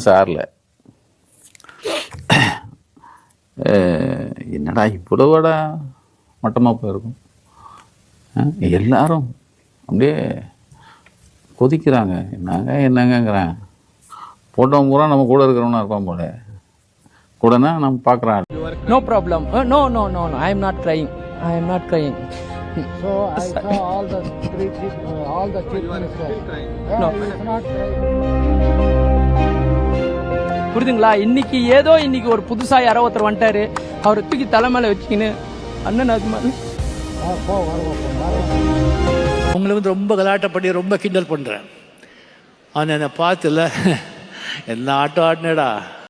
மனசு ஆறல. என்னடா இவ்வளோடா மட்டமாக போயிருக்கும். எல்லாரும் அப்படியே கொதிக்கிறாங்க. என்னங்கிறாங்க. போட்டோம் பூரா நம்ம கூட இருக்கிறவனா இருப்பான் போல. கூடனா நம்ம பார்க்குறான். No problem. No. I am not crying. So I saw all the chief ministers. No. It's not crying. புரியுதுங்களா? இன்னைக்கு ஒரு புதுசா யாரோ ஒருத்தர் வந்துட்டாரு. அவரை தூக்கி தலைமையில வச்சுக்கின்னு அண்ணன் அது மாதிரி உங்களை ரொம்ப கலாட்டம் பண்ணி ரொம்ப கிண்டல் பண்ணுறேன். ஆனால் என்னை பார்த்துல என்ன ஆட்டம் ஆடினேடா.